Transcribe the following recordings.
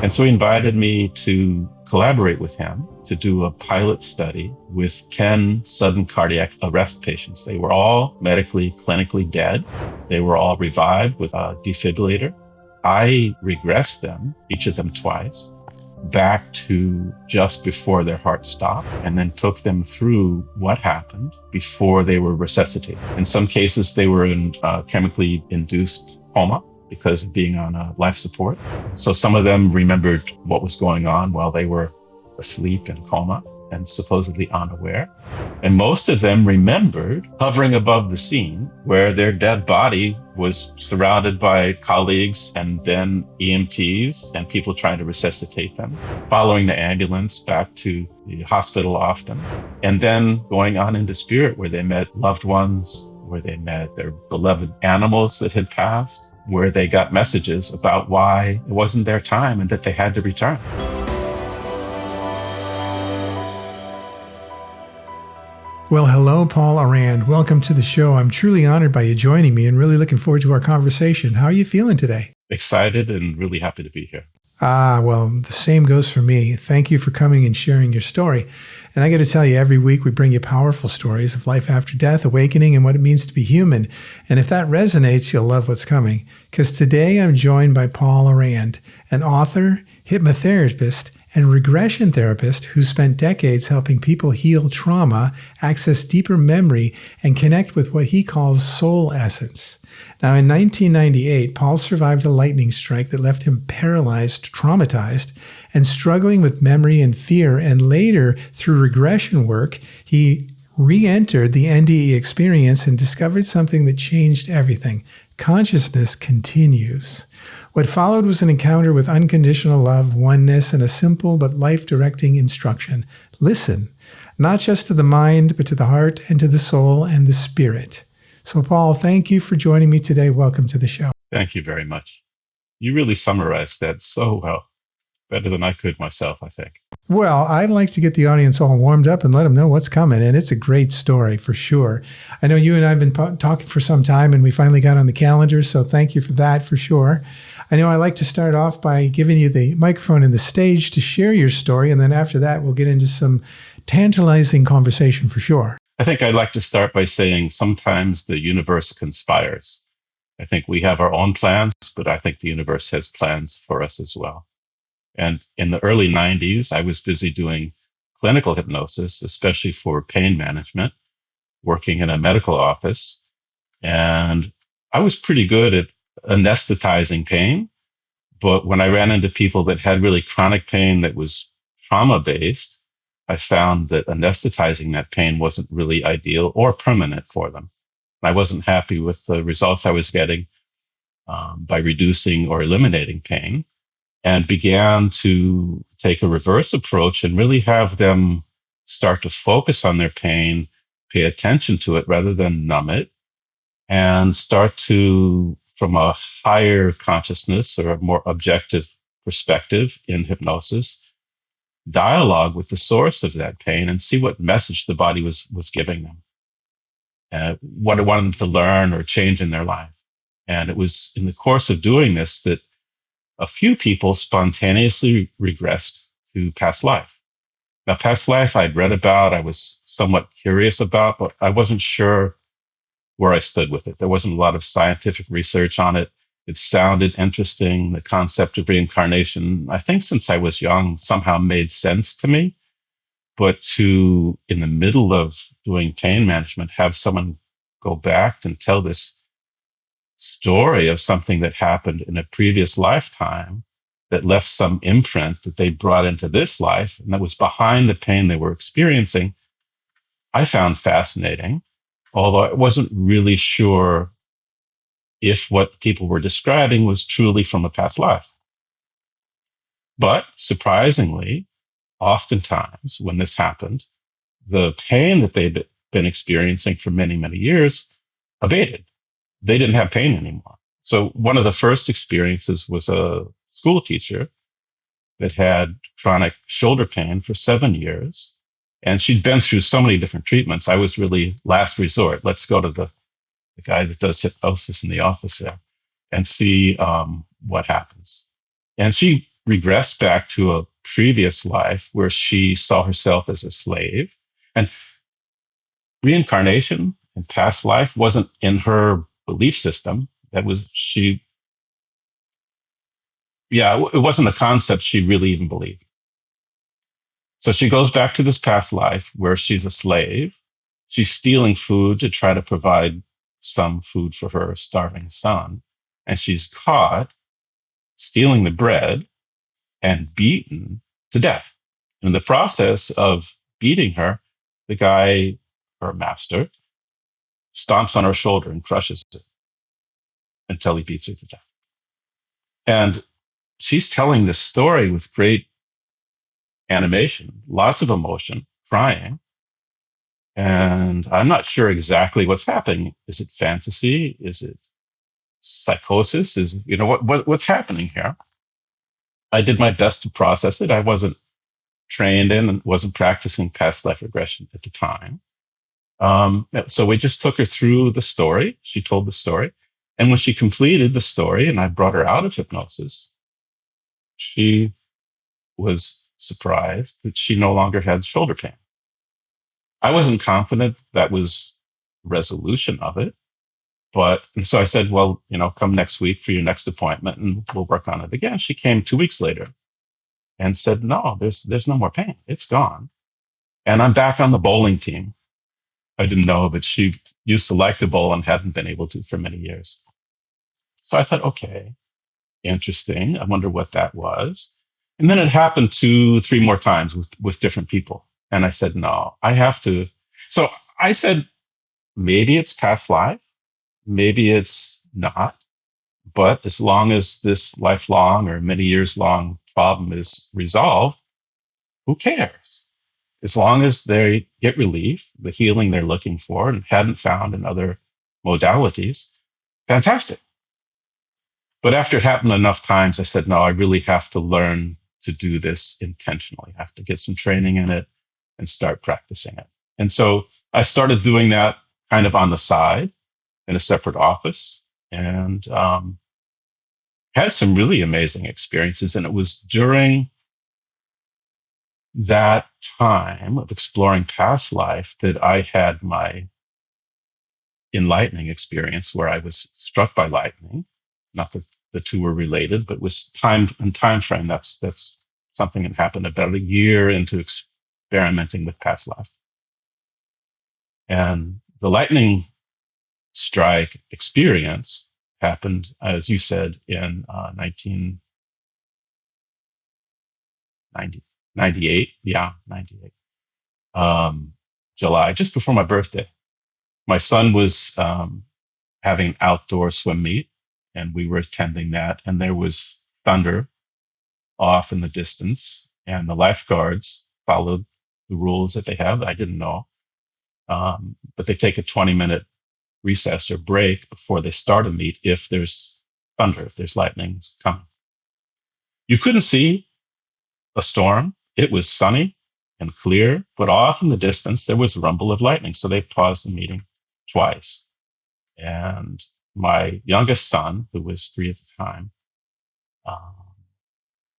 And so he invited me to collaborate with him to do a pilot study with 10 sudden cardiac arrest patients. They were all medically, clinically dead. They were all revived with a defibrillator. I regressed them, each of them twice, back to just before their heart stopped, and then took them through what happened before they were resuscitated. In some cases, they were in chemically induced coma because of being on life support. So some of them remembered what was going on while they were asleep in coma and supposedly unaware. And most of them remembered hovering above the scene where their dead body was surrounded by colleagues and then EMTs and people trying to resuscitate them, following the ambulance back to the hospital often, and then going on into spirit where they met loved ones, where they met their beloved animals that had passed, where they got messages about why it wasn't their time and that they had to return. Well, hello, Paul Aurand. Welcome to the show. I'm truly honored by you joining me and really looking forward to our conversation. How are you feeling today? Excited and really happy to be here. Well, the same goes for me. Thank you for coming and sharing your story. And I got to tell you, every week we bring you powerful stories of life after death, awakening, and what it means to be human. And if that resonates, you'll love what's coming. Because today I'm joined by Paul Aurand, an author, hypnotherapist, and regression therapist who spent decades helping people heal trauma, access deeper memory, and connect with what he calls soul essence. Now, in 1998, Paul survived a lightning strike that left him paralyzed, traumatized, and struggling with memory and fear. And later, through regression work, he re-entered the NDE experience and discovered something that changed everything. Consciousness continues. What followed was an encounter with unconditional love, oneness, and a simple but life-directing instruction. Listen, not just to the mind, but to the heart and to the soul and the spirit. So, Paul, thank you for joining me today. Welcome to the show. Thank you very much. You really summarized that so well, better than I could myself, I think. Well, I'd like to get the audience all warmed up and let them know what's coming. And it's a great story for sure. I know you and I have been talking for some time and we finally got on the calendar. So thank you for that for sure. I know I like to start off by giving you the microphone and the stage to share your story. And then after that, we'll get into some tantalizing conversation for sure. I think I'd like to start by saying sometimes the universe conspires. I think we have our own plans, but I think the universe has plans for us as well. And in the early 90s, I was busy doing clinical hypnosis, especially for pain management, working in a medical office. And I was pretty good at anesthetizing pain. But when I ran into people that had really chronic pain that was trauma-based, I found that anesthetizing that pain wasn't really ideal or permanent for them. I wasn't happy with the results I was getting by reducing or eliminating pain, and began to take a reverse approach and really have them start to focus on their pain, pay attention to it rather than numb it, and start to, from a higher consciousness or a more objective perspective in hypnosis, dialogue with the source of that pain and see what message the body was giving them, what it wanted them to learn or change in their life. And it was in the course of doing this that a few people spontaneously regressed to past life. Now, past life I'd read about, I was somewhat curious about, but I wasn't sure where I stood with it. There wasn't a lot of scientific research on it. It sounded interesting. The concept of reincarnation, I think since I was young, somehow made sense to me. But to, in the middle of doing pain management, have someone go back and tell this story of something that happened in a previous lifetime that left some imprint that they brought into this life and that was behind the pain they were experiencing, I found fascinating, although I wasn't really sure if what people were describing was truly from a past life. But surprisingly, oftentimes when this happened, the pain that they'd been experiencing for many, many years abated. They didn't have pain anymore. So one of the first experiences was a school teacher that had chronic shoulder pain for 7 years. And she'd been through so many different treatments. I was really last resort. Let's go to the guy that does hypnosis in the office there and see what happens. And she regressed back to a previous life where she saw herself as a slave. And reincarnation in past life wasn't in her belief system. It wasn't a concept she really even believed. So she goes back to this past life where she's a slave. She's stealing food to try to provide some food for her starving son. And she's caught stealing the bread and beaten to death. In the process of beating her, the guy, her master, stomps on her shoulder and crushes it until he beats her to death. And she's telling this story with great animation, lots of emotion, crying. And I'm not sure exactly what's happening. Is it fantasy? Is it psychosis? What's happening here? I did my best to process it. I wasn't trained in and wasn't practicing past life regression at the time. So we just took her through the story. She told the story. And when she completed the story and I brought her out of hypnosis, she was surprised that she no longer had shoulder pain. I wasn't confident that was resolution of it. And so I said, well, come next week for your next appointment and we'll work on it again. She came 2 weeks later and said, no, there's no more pain. It's gone. And I'm back on the bowling team. I didn't know, but she used to like to bowl and hadn't been able to for many years. So I thought, okay, interesting. I wonder what that was. And then it happened 2-3 more times with different people. And I said, no, I have to. So I said, maybe it's past life. Maybe it's not. But as long as this lifelong or many years long problem is resolved, who cares? As long as they get relief, the healing they're looking for and hadn't found in other modalities, fantastic. But after it happened enough times, I said, no, I really have to learn to do this intentionally. I have to get some training in it and start practicing it. And so I started doing that kind of on the side in a separate office and had some really amazing experiences. And it was during that time of exploring past life that I had my enlightening experience where I was struck by lightning. Not that the two were related, but was time frame. That's something that happened about a year into experimenting with past life. And the lightning strike experience happened, as you said, in 1998. Yeah, 98. July, just before my birthday. My son was having an outdoor swim meet, and we were attending that, and there was thunder off in the distance, and the lifeguards followed the rules that they have. I didn't know. But they take a 20-minute recess or break before they start a meet if there's thunder, if there's lightning coming. You couldn't see a storm. It was sunny and clear, but off in the distance, there was a rumble of lightning. So they paused the meeting twice. And my youngest son, who was 3 at the time,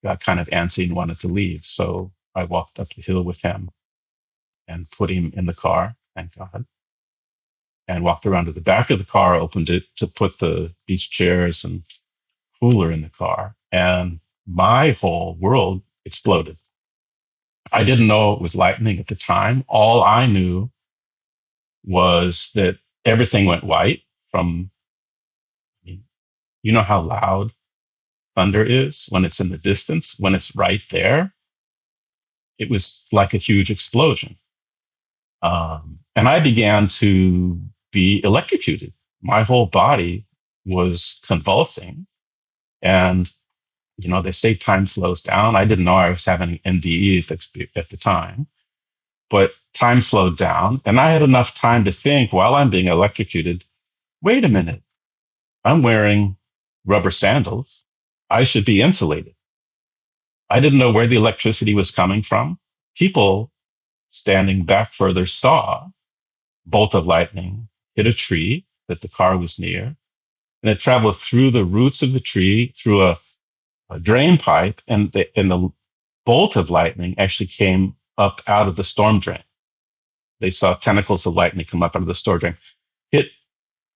got kind of antsy and wanted to leave. So I walked up the hill with him and put him in the car, thank God, and walked around to the back of the car, opened it to put the beach chairs and cooler in the car. And my whole world exploded. I didn't know it was lightning at the time. All I knew was that everything went white from, you know how loud thunder is when it's in the distance, when it's right there. It was like a huge explosion. And I began to be electrocuted. My whole body was convulsing. And, they say time slows down. I didn't know I was having NDEs at the time, but time slowed down. And I had enough time to think while I'm being electrocuted, wait a minute, I'm wearing rubber sandals. I should be insulated. I didn't know where the electricity was coming from. People standing back further saw a bolt of lightning hit a tree that the car was near, and it traveled through the roots of the tree, through a drain pipe, and the bolt of lightning actually came up out of the storm drain. They saw tentacles of lightning come up out of the storm drain, hit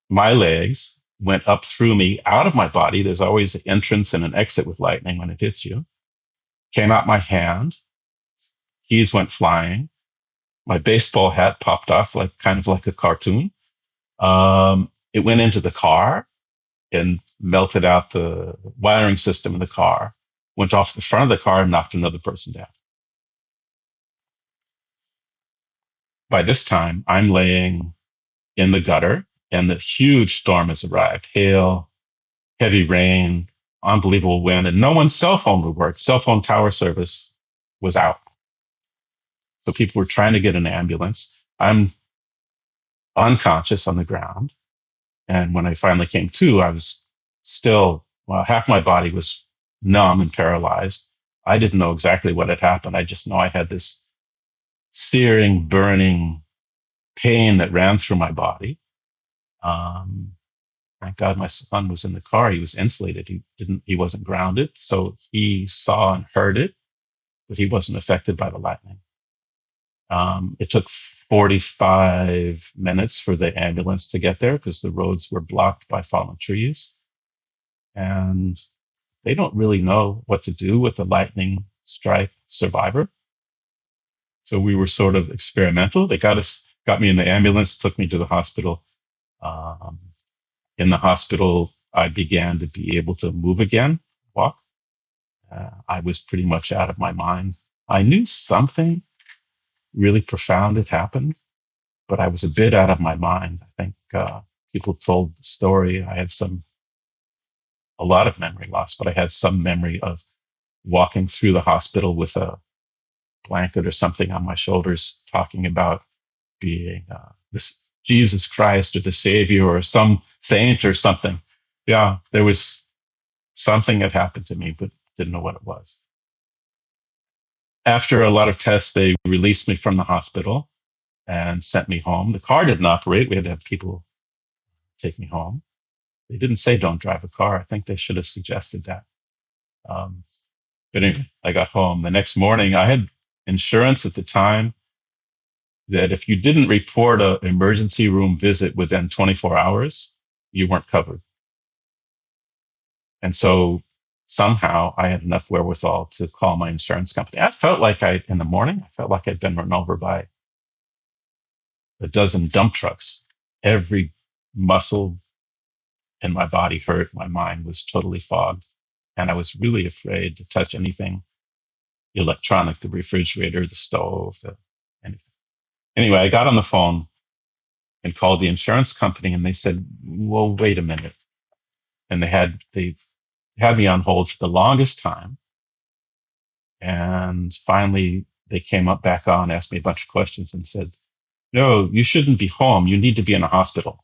my legs, went up through me, out of my body. There's always an entrance and an exit with lightning when it hits you. Came out my hand. Keys went flying. My baseball hat popped off kind of like a cartoon. It went into the car and melted out the wiring system in the car, went off the front of the car and knocked another person down. By this time, I'm laying in the gutter, and the huge storm has arrived. Hail, heavy rain, unbelievable wind, and no one's cell phone would work. Cell phone tower service was out. So people were trying to get an ambulance. I'm unconscious on the ground. And when I finally came to, I was still, half my body was numb and paralyzed. I didn't know exactly what had happened. I just know I had this searing, burning pain that ran through my body. Thank God my son was in the car. He was insulated. He wasn't grounded. So he saw and heard it, but he wasn't affected by the lightning. It took 45 minutes for the ambulance to get there because the roads were blocked by fallen trees. And they don't really know what to do with a lightning strike survivor. So we were sort of experimental. They got me in the ambulance, took me to the hospital. In the hospital, I began to be able to move again, walk. I was pretty much out of my mind. I knew something really profound had happened, but I was a bit out of my mind. I think people told the story. I had a lot of memory loss, but I had some memory of walking through the hospital with a blanket or something on my shoulders, talking about being this Jesus Christ or the Savior or some saint or something. Yeah, there was something that happened to me, but didn't know what it was. After a lot of tests, they released me from the hospital and sent me home. The car didn't operate. We had to have people take me home. They didn't say don't drive a car. I think they should have suggested that. But anyway, I got home. The next morning, I had insurance at the time that if you didn't report an emergency room visit within 24 hours, you weren't covered. And so somehow I had enough wherewithal to call my insurance company. I felt like in the morning, I felt like I'd been run over by a dozen dump trucks. Every muscle in my body hurt. My mind was totally fogged. And I was really afraid to touch anything electronic, the refrigerator, the stove, anything. Anyway, I got on the phone and called the insurance company, and they said, well, wait a minute. And they had me on hold for the longest time. And finally, they came up back on, asked me a bunch of questions and said, no, you shouldn't be home. You need to be in a hospital.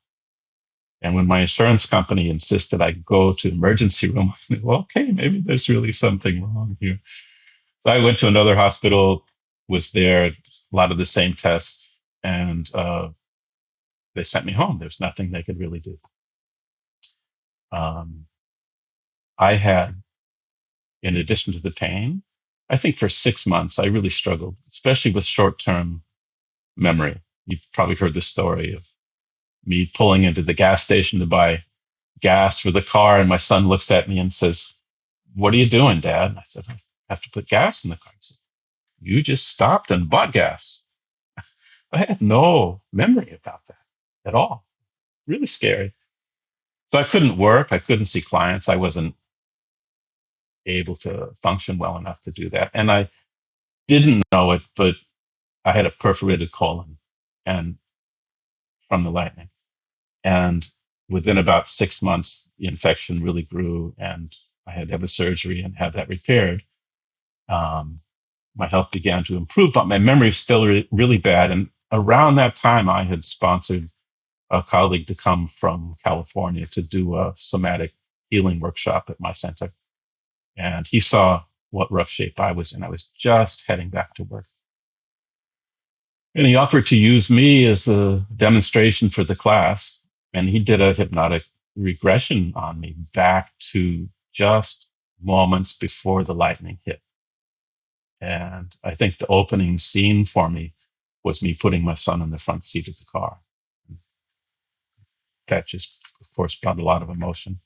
And when my insurance company insisted I go to emergency room, I said, well, okay, maybe there's really something wrong here. So I went to another hospital, was there, a lot of the same tests, and they sent me home. There's nothing they could really do. I had, in addition to the pain, I think for 6 months, I really struggled, especially with short-term memory. You've probably heard the story of me pulling into the gas station to buy gas for the car, and my son looks at me and says, what are you doing, Dad? And I said, I have to put gas in the car. He said, you just stopped and bought gas. I had no memory about that at all. Really scary. So I couldn't work. I couldn't see clients. I wasn't able to function well enough to do that. And I didn't know it, but I had a perforated colon and from the lightning. And within about 6 months, the infection really grew, and I had to have a surgery and have that repaired. My health began to improve, but my memory was still really bad. And around that time, I had sponsored a colleague to come from California to do a somatic healing workshop at my center. And he saw what rough shape I was in. I was just heading back to work. And he offered to use me as a demonstration for the class. And he did a hypnotic regression on me back to just moments before the lightning hit. And I think the opening scene for me was me putting my son in the front seat of the car. That just, of course, brought a lot of emotion.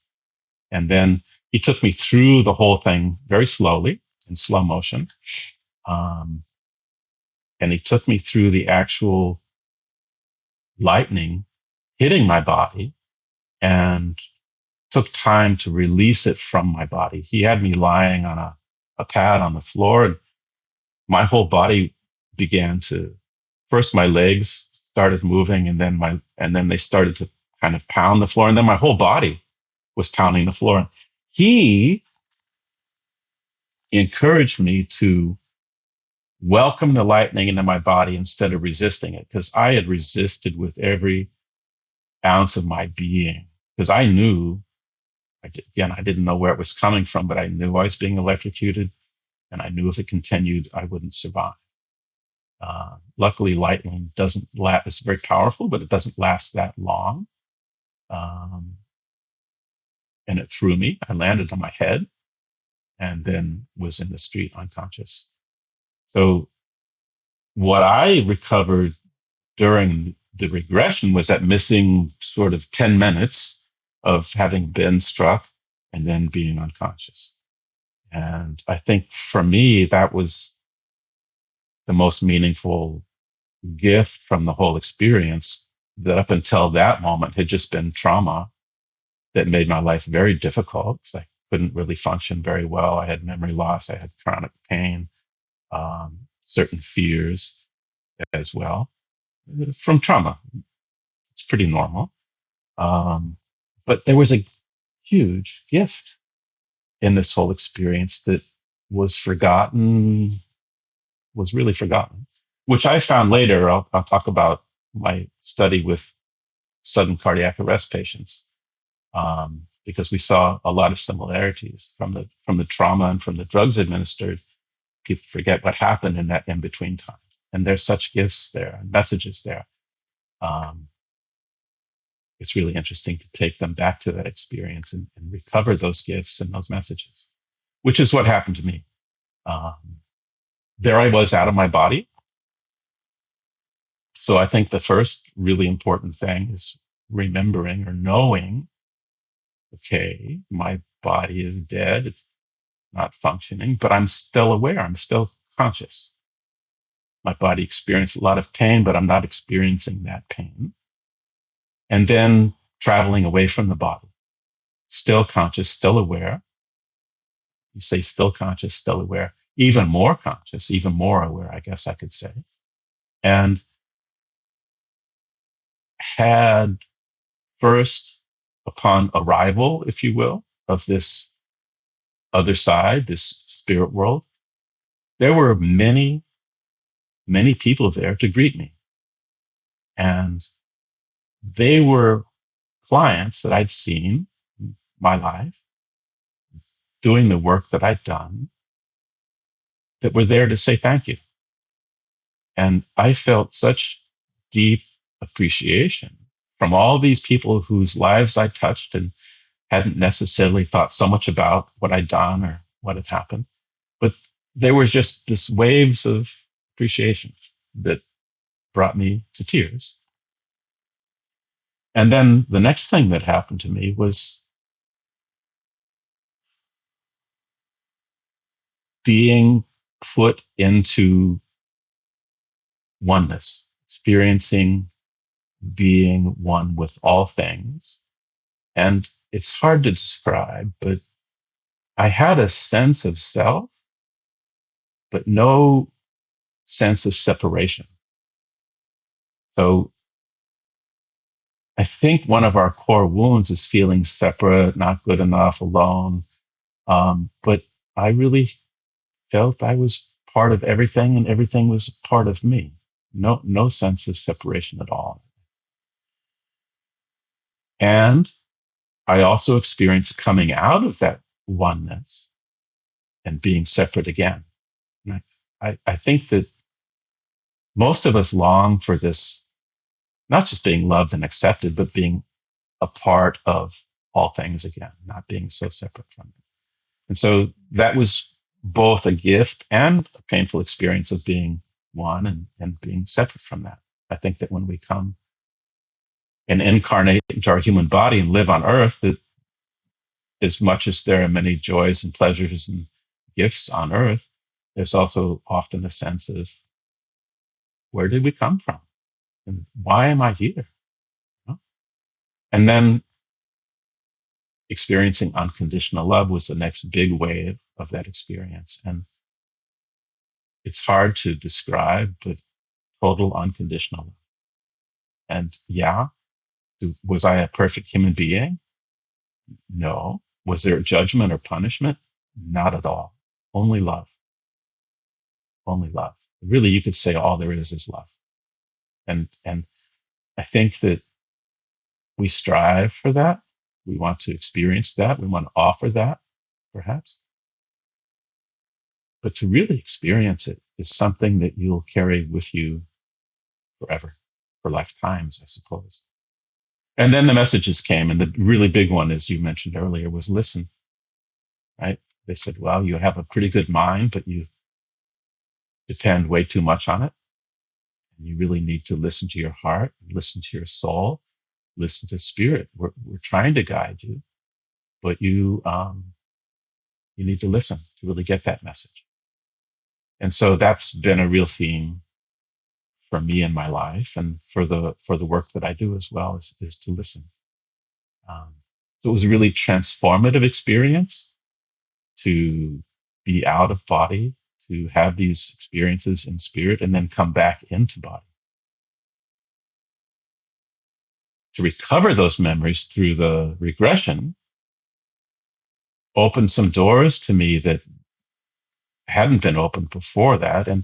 And then he took me through the whole thing very slowly, in slow motion. And he took me through the actual lightning hitting my body and took time to release it from my body. He had me lying on a pad on the floor, and my whole body began to, first my legs started moving, and then they started to kind of pound the floor, and then my whole body was pounding the floor. And he encouraged me to welcome the lightning into my body instead of resisting it, because I had resisted with every ounce of my being, because I knew, again, I didn't know where it was coming from, but I knew I was being electrocuted, and I knew if it continued, I wouldn't survive. Luckily, lightning doesn't last. It's very powerful, but it doesn't last that long. And it threw me. I landed on my head and then was in the street unconscious. So what I recovered during the regression was that missing sort of 10 minutes of having been struck and then being unconscious. And I think for me, that was the most meaningful gift from the whole experience, that up until that moment had just been trauma that made my life very difficult. I couldn't really function very well. I had memory loss. I had chronic pain, certain fears as well from trauma. It's pretty normal. But there was a huge gift in this whole experience that was really forgotten, which I found later. I'll talk about my study with sudden cardiac arrest patients, because we saw a lot of similarities from the trauma and from the drugs administered. People forget what happened in that in-between time. And there's such gifts there and messages there. It's really interesting to take them back to that experience and recover those gifts and those messages, which is what happened to me. There I was out of my body. So I think the first really important thing is remembering or knowing, okay, my body is dead. It's not functioning, but I'm still aware. I'm still conscious. My body experienced a lot of pain, but I'm not experiencing that pain. And then traveling away from the body, still conscious, still aware. You say still conscious, still aware, even more conscious, even more aware, I guess I could say. And had first, upon arrival, if you will, of this other side, this spirit world, there were many, many people there to greet me. And they were clients that I'd seen in my life, doing the work that I'd done, that were there to say thank you. And I felt such deep appreciation from all these people whose lives I touched and hadn't necessarily thought so much about what I'd done or what had happened. But there was just this waves of appreciation that brought me to tears. And then the next thing that happened to me was being put into oneness, experiencing being one with all things. And it's hard to describe, but I had a sense of self, but no sense of separation. So I think one of our core wounds is feeling separate, not good enough, alone. But I really felt I was part of everything and everything was part of me. No sense of separation at all. And I also experienced coming out of that oneness and being separate again. And I think that most of us long for this, not just being loved and accepted, but being a part of all things again, not being so separate from it. And so that was both a gift and a painful experience of being one and being separate from that. I think that when we come and incarnate into our human body and live on earth, that as much as there are many joys and pleasures and gifts on earth, there's also often a sense of, where did we come from? And why am I here? And then experiencing unconditional love was the next big wave of that experience. And it's hard to describe, but total unconditional love. And yeah, was I a perfect human being? No. Was there judgment or punishment? Not at all. Only love. Only love. Really, you could say all there is love. And I think that we strive for that. We want to experience that. We want to offer that, perhaps. But to really experience it is something that you'll carry with you forever, for lifetimes, I suppose. And then the messages came, and the really big one, as you mentioned earlier, was listen, right? They said, well, you have a pretty good mind, but you depend way too much on it. And you really need to listen to your heart, listen to your soul, listen to spirit. We're trying to guide you, but you need to listen to really get that message. And so that's been a real theme for me in my life, and for the work that I do as well, is to listen. So it was a really transformative experience to be out of body, to have these experiences in spirit, and then come back into body. To recover those memories through the regression opened some doors to me that hadn't been opened before that. And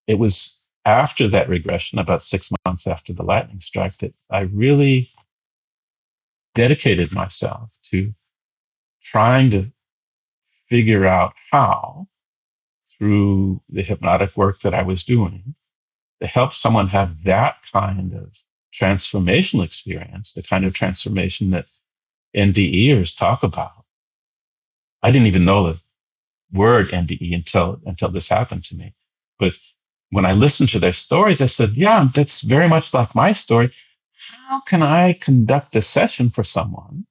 it was after that regression, about 6 months after the lightning strike, that I really dedicated myself to trying to figure out how, through the hypnotic work that I was doing, to help someone have that kind of transformational experience, the kind of transformation that NDEs talk about. I didn't even know the word NDE until this happened to me. But when I listened to their stories, I said, yeah, that's very much like my story. How can I conduct a session for someone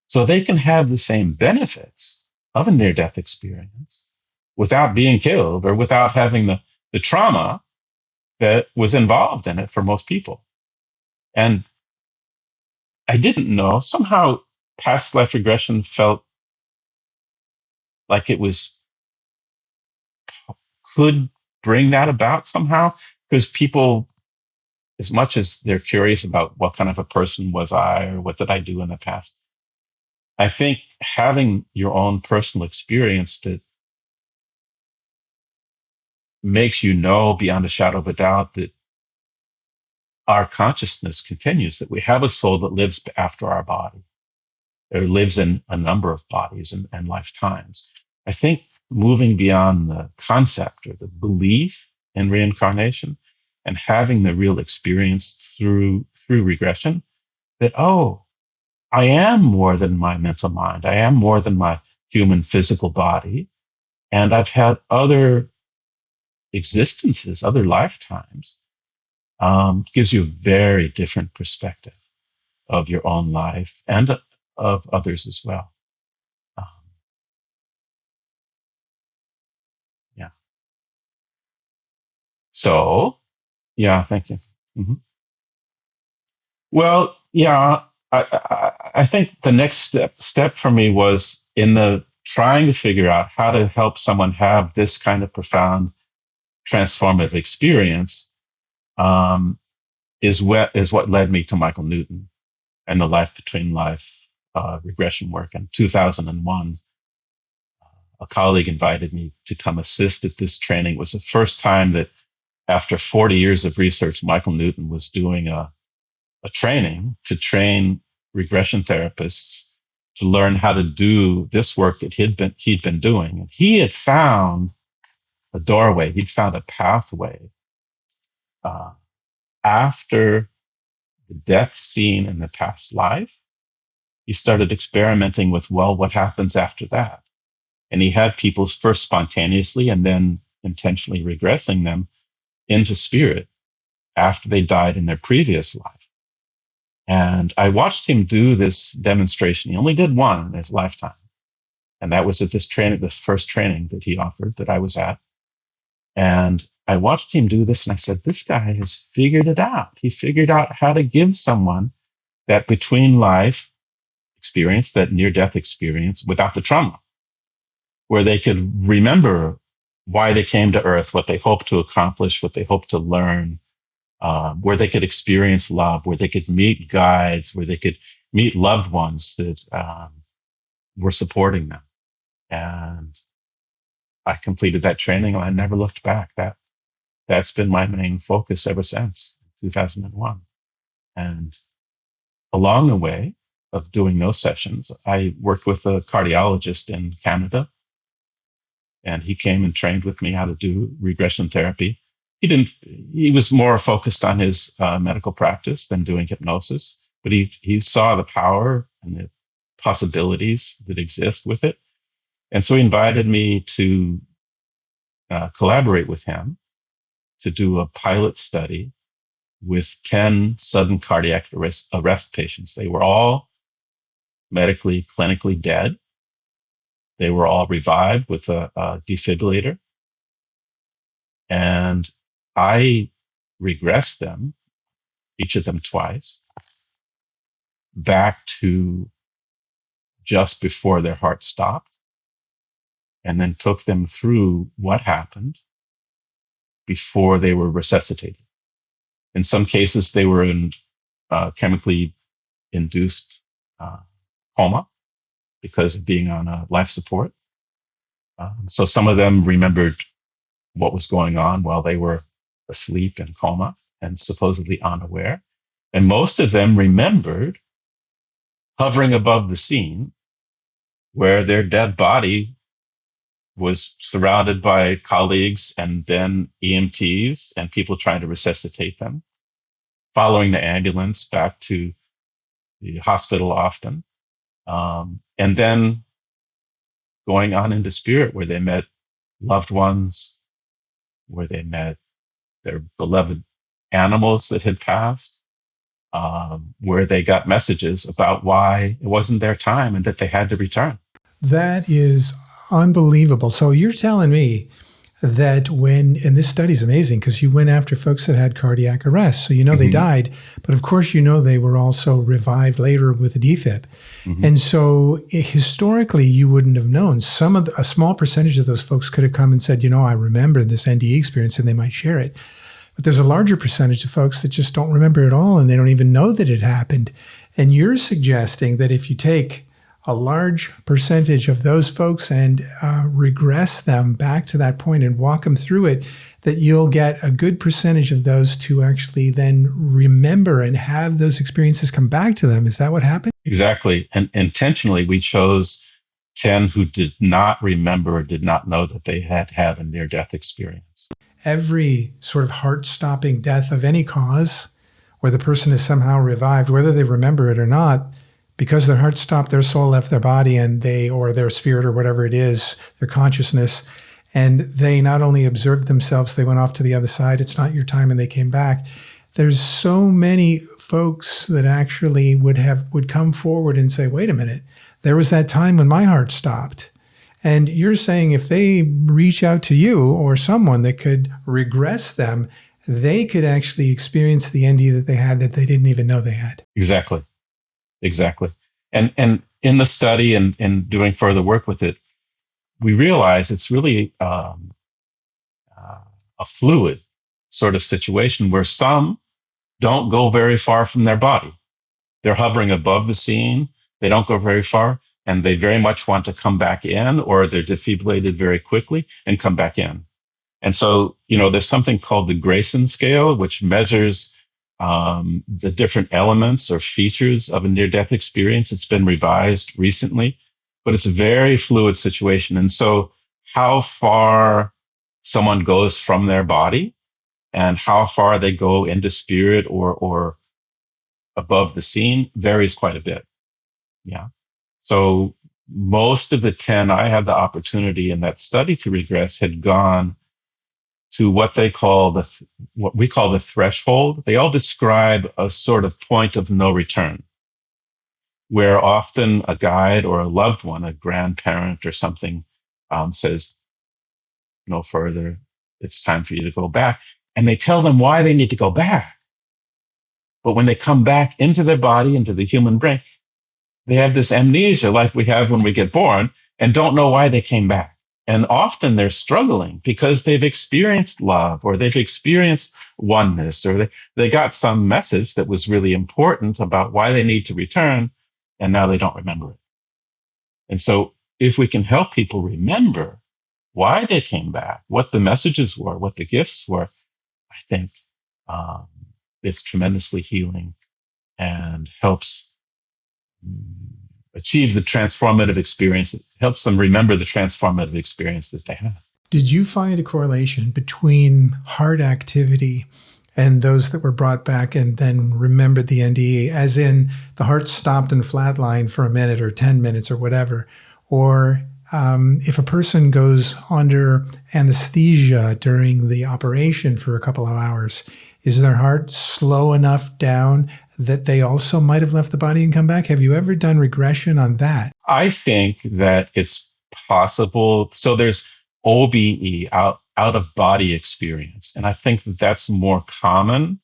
so they can have the same benefits of a near-death experience without being killed or without having the trauma that was involved in it for most people? And I didn't know. Somehow past life regression felt like it could bring that about somehow, because people, as much as they're curious about what kind of a person was I or what did I do in the past, I think having your own personal experience that makes you know beyond a shadow of a doubt that our consciousness continues, that we have a soul that lives after our body, or lives in a number of bodies and lifetimes. I think moving beyond the concept or the belief in reincarnation and having the real experience through regression, that, oh, I am more than my mental mind. I am more than my human physical body. And I've had other existences, other lifetimes, gives you a very different perspective of your own life and of others as well. Yeah. So, yeah, thank you. Hmm. Well, yeah, I think the next step for me was in the trying to figure out how to help someone have this kind of profound transformative experience, is what led me to Michael Newton and the Life Between Life regression work. In 2001, a colleague invited me to come assist at this training. It was the first time that, after 40 years of research, Michael Newton was doing a training to train regression therapists to learn how to do this work that he'd been doing. And he had found a doorway. He'd found a pathway after the death scene in the past life. he started experimenting with, well, what happens after that? And he had people first spontaneously and then intentionally regressing them into spirit after they died in their previous life. And I watched him do this demonstration. He only did one in his lifetime. And that was at this training, the first training that he offered that I was at. And I watched him do this and I said, this guy has figured it out. He figured out how to give someone that between life experience, that near-death experience without the trauma, where they could remember why they came to Earth, what they hoped to accomplish, what they hoped to learn, where they could experience love, where they could meet guides, where they could meet loved ones that were supporting them. And I completed that training and I never looked back. That's been my main focus ever since 2001. And along the way of doing those sessions, I worked with a cardiologist in Canada, and he came and trained with me how to do regression therapy. He was more focused on his medical practice than doing hypnosis, but he saw the power and the possibilities that exist with it. And so he invited me to collaborate with him to do a pilot study with 10 sudden cardiac arrest patients. They were all medically, clinically dead. They were all revived with a defibrillator. And I regressed them, each of them twice, back to just before their heart stopped, and then took them through what happened before they were resuscitated. In some cases, they were in chemically induced coma because of being on life support. So some of them remembered what was going on while they were asleep in coma and supposedly unaware. And most of them remembered hovering above the scene where their dead body was surrounded by colleagues and then EMTs and people trying to resuscitate them, following the ambulance back to the hospital often, and then going on into spirit where they met loved ones, where they met their beloved animals that had passed, where they got messages about why it wasn't their time and that they had to return. That is unbelievable. So you're telling me that and this study's amazing because you went after folks that had cardiac arrest. So they died, but of course they were also revived later with a defib. Mm-hmm. And so historically you wouldn't have known. A small percentage of those folks could have come and said, I remember this NDE experience, and they might share it. But there's a larger percentage of folks that just don't remember it all and they don't even know that it happened. And you're suggesting that if you take a large percentage of those folks and regress them back to that point and walk them through it, that you'll get a good percentage of those to actually then remember and have those experiences come back to them. Is that what happened? Exactly. And intentionally, we chose 10 who did not remember or did not know that they had had a near-death experience. Every sort of heart-stopping death of any cause, where the person is somehow revived, whether they remember it or not, because their heart stopped, their soul left their body, and or their spirit or whatever it is, their consciousness, and they not only observed themselves, they went off to the other side. It's not your time, and they came back. There's so many folks that actually would come forward and say, wait a minute, there was that time when my heart stopped. And you're saying if they reach out to you or someone that could regress them, they could actually experience the NDE that they had that they didn't even know they had. Exactly. And in the study and doing further work with it, we realize it's really a fluid sort of situation where some don't go very far from their body. They're hovering above the scene. They don't go very far, and they very much want to come back in, or they're defibrillated very quickly and come back in. And so, there's something called the Regression scale, which measures the different elements or features of a near-death experience. It's been revised recently, but it's a very fluid situation. And so how far someone goes from their body and how far they go into spirit or above the scene varies quite a bit. Yeah. So most of the 10 I had the opportunity in that study to regress had gone to what they call what we call the threshold. They all describe a sort of point of no return, where often a guide or a loved one, a grandparent or something, says, no further, it's time for you to go back. And they tell them why they need to go back. But when they come back into their body, into the human brain, they have this amnesia like we have when we get born and don't know why they came back. And often they're struggling because they've experienced love or they've experienced oneness or they got some message that was really important about why they need to return, and now they don't remember it. And so if we can help people remember why they came back, what the messages were, what the gifts were, I think it's tremendously healing and helps achieve the transformative experience. It helps them remember the transformative experience that they have. Did you find a correlation between heart activity and those that were brought back and then remembered the NDE, as in the heart stopped and flatlined for a minute or 10 minutes or whatever? Or if a person goes under anesthesia during the operation for a couple of hours, is their heart slow enough down that they also might have left the body and come back? Have you ever done regression on that? I think that it's possible. So there's OBE, out of body experience. And I think that that's more common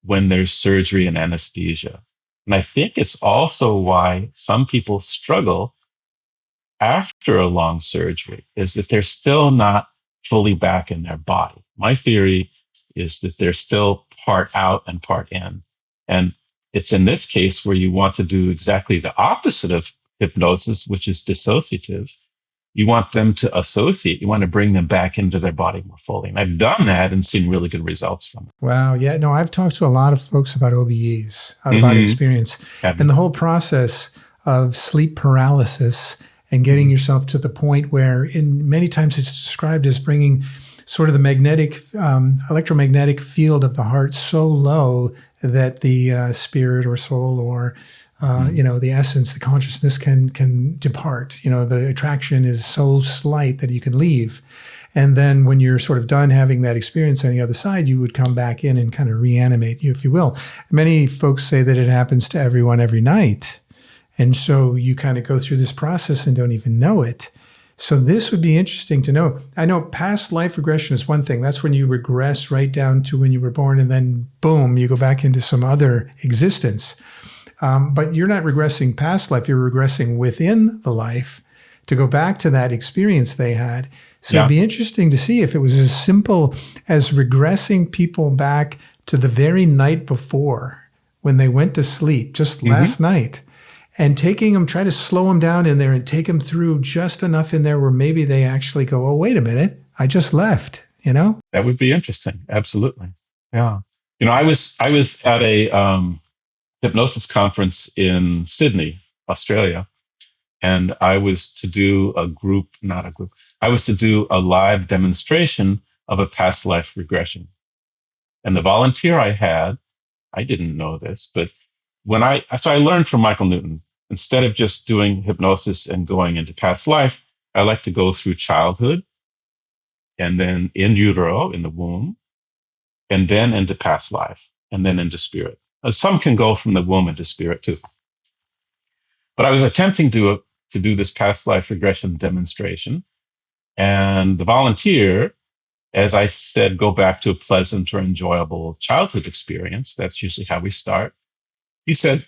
when there's surgery and anesthesia. And I think it's also why some people struggle after a long surgery, is that they're still not fully back in their body. My theory is that they're still part out and part in. And it's in this case where you want to do exactly the opposite of hypnosis, which is dissociative. You want them to associate. You want to bring them back into their body more fully. And I've done that and seen really good results from it. Wow. Yeah. No, I've talked to a lot of folks about OBEs, out-of-body experience, and the whole process of sleep paralysis and getting yourself to the point where, in many times it's described as bringing sort of the magnetic, electromagnetic field of the heart so low that the spirit or soul or the essence, the consciousness can depart. The attraction is so slight that you can leave. And then when you're sort of done having that experience on the other side, you would come back in and kind of reanimate you, if you will. Many folks say that it happens to everyone every night. And so you kind of go through this process and don't even know it. So this would be interesting to know. I know past life regression is one thing. That's when you regress right down to when you were born and then boom, you go back into some other existence. But you're not regressing past life. You're regressing within the life to go back to that experience they had. So It'd be interesting to see if it was as simple as regressing people back to the very night before when they went to sleep, just last night, and taking them, try to slow them down in there and take them through just enough in there where maybe they actually go, oh, wait a minute, I just left, That would be interesting. Absolutely. Yeah. I was at a hypnosis conference in Sydney, Australia, and I was to do I was to do a live demonstration of a past life regression. And the volunteer I didn't know this, but so I learned from Michael Newton, instead of just doing hypnosis and going into past life, I like to go through childhood and then in utero, in the womb, and then into past life and then into spirit. Some can go from the womb into spirit too. But I was attempting to do this past life regression demonstration. And the volunteer, as I said, go back to a pleasant or enjoyable childhood experience. That's usually how we start. He said,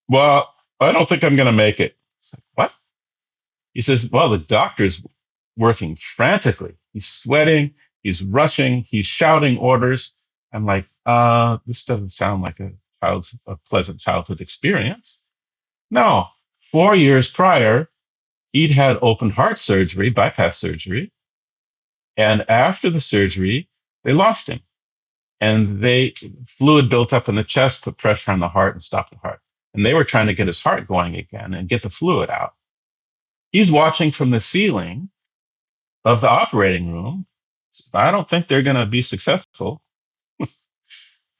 well, I don't think I'm going to make it. I like, what? He says, well, the doctor's working frantically. He's sweating. He's rushing. He's shouting orders. I'm like, this doesn't sound like a pleasant childhood experience. No, 4 years prior, he'd had open heart surgery, bypass surgery. And after the surgery, they lost him. And fluid built up in the chest, put pressure on the heart and stopped the heart. And they were trying to get his heart going again and get the fluid out. He's watching from the ceiling of the operating room. I don't think they're going to be successful.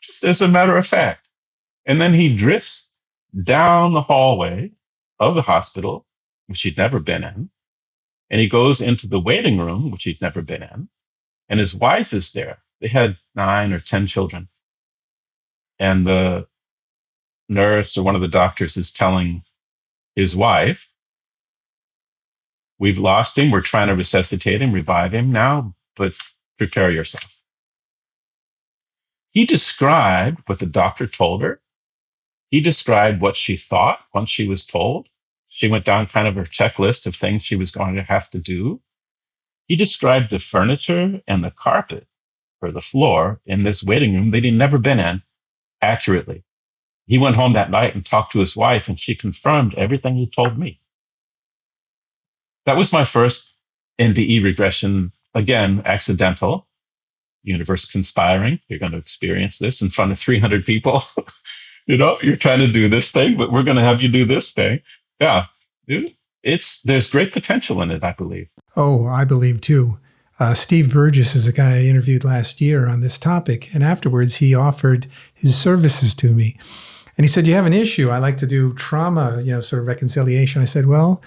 Just as a matter of fact. And then he drifts down the hallway of the hospital, which he'd never been in. And he goes into the waiting room, which he'd never been in. And his wife is there. They had 9 or 10 children. And the nurse or one of the doctors is telling his wife, we've lost him. We're trying to resuscitate him, revive him now, but prepare yourself. He described what the doctor told her. He described what she thought once she was told. She went down kind of her checklist of things she was going to have to do. He described the furniture and the carpet or the floor in this waiting room that he'd never been in accurately. He went home that night and talked to his wife, and she confirmed everything he told me. That was my first NDE regression, again, accidental, universe conspiring. You're going to experience this in front of 300 people. You're trying to do this thing, but we're going to have you do this thing. Yeah, there's great potential in it, I believe. Oh, I believe too. Steve Burgess is a guy I interviewed last year on this topic, and afterwards he offered his services to me. And he said, you have an issue. I like to do trauma, sort of reconciliation. I said, well,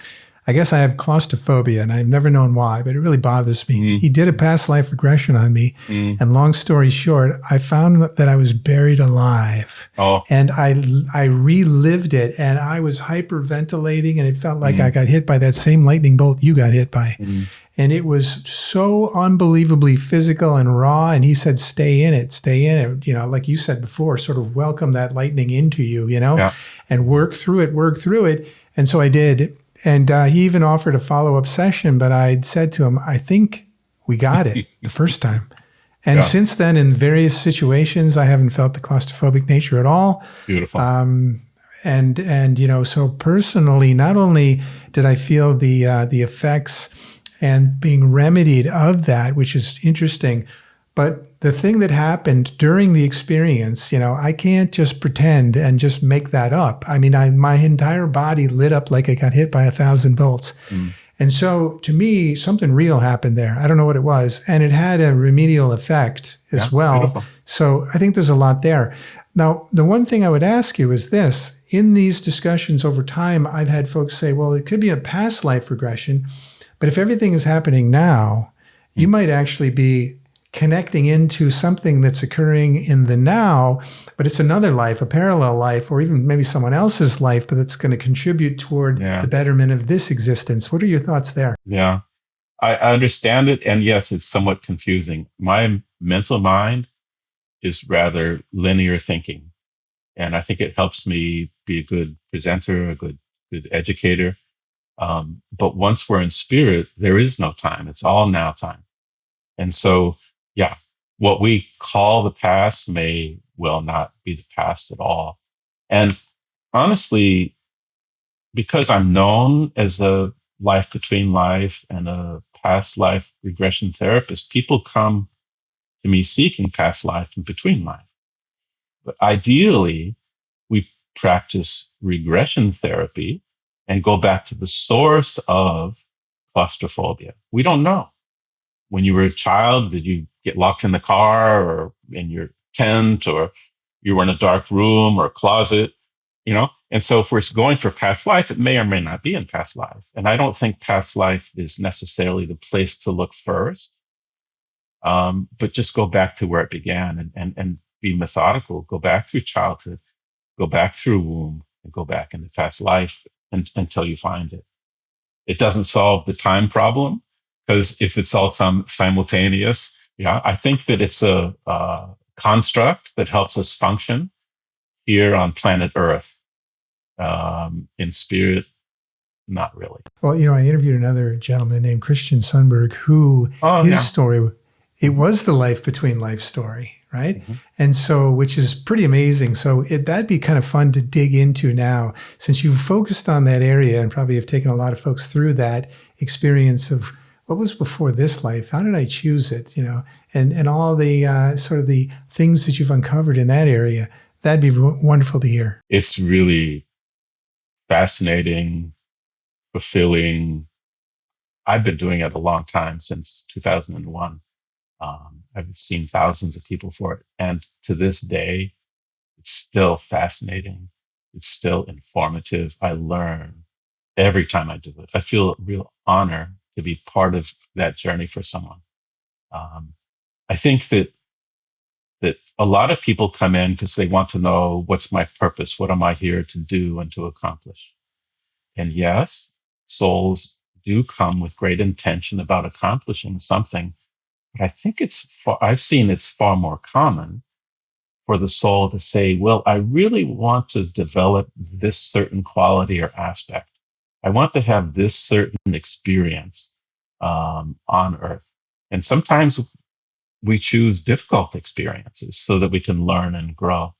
I guess I have claustrophobia, and I've never known why, but it really bothers me. He did a past life regression on me, and long story short, I found that I was buried alive. Oh. And I relived it, and I was hyperventilating, and it felt like I got hit by that same lightning bolt you got hit by. And it was so unbelievably physical and raw. And he said, stay in it, like you said before, sort of welcome that lightning into you, and work through it. And so I did. And he even offered a follow-up session, but I'd said to him, I think we got it the first time. And since then, in various situations, I haven't felt the claustrophobic nature at all. Beautiful. So personally, not only did I feel the effects and being remedied of that, which is interesting, but the thing that happened during the experience, I can't just pretend and just make that up. I mean, my entire body lit up like I got hit by 1,000 volts. And so to me, something real happened there. I don't know what it was. And it had a remedial effect as well. Beautiful. So I think there's a lot there. Now, the one thing I would ask you is this. In these discussions over time, I've had folks say, well, it could be a past life regression, but if everything is happening now, you might actually be connecting into something that's occurring in the now, but it's another life, a parallel life, or even maybe someone else's life, but that's going to contribute toward the betterment of this existence. What are your thoughts there? Yeah, I understand it. And yes, it's somewhat confusing. My mental mind is rather linear thinking. And I think it helps me be a good presenter, a good educator. But once we're in spirit, there is no time. It's all now time. And so, what we call the past may well not be the past at all. And honestly, because I'm known as a life between life and a past life regression therapist, people come to me seeking past life and between life. But ideally, we practice regression therapy and go back to the source of claustrophobia. We don't know. When you were a child, did you get locked in the car or in your tent, or you were in a dark room or a closet, And so if we're going for past life, it may or may not be in past life. And I don't think past life is necessarily the place to look first, but just go back to where it began and be methodical. Go back through childhood, go back through womb, and go back into past life until you find it. It doesn't solve the time problem, because if it's all simultaneous, I think that it's a construct that helps us function here on planet Earth. In spirit, not really. Well, I interviewed another gentleman named Christian Sundberg who his story, it was the life between life story, right? Mm-hmm. And so, which is pretty amazing. So that'd be kind of fun to dig into now, since you've focused on that area and probably have taken a lot of folks through that experience of what was before this life? How did I choose it? And all the sort of the things that you've uncovered in that area. That'd be wonderful to hear. It's really fascinating, fulfilling. I've been doing it a long time, since 2001. I've seen thousands of people for it. And to this day, it's still fascinating. It's still informative. I learn every time I do it. I feel a real honor to be part of that journey for someone. I think that a lot of people come in because they want to know, what's my purpose? What am I here to do and to accomplish? And yes, souls do come with great intention about accomplishing something, but I think I've seen it's far more common for the soul to say, well, I really want to develop this certain quality or aspect. I want to have this certain experience on earth. And sometimes we choose difficult experiences so that we can learn and grow.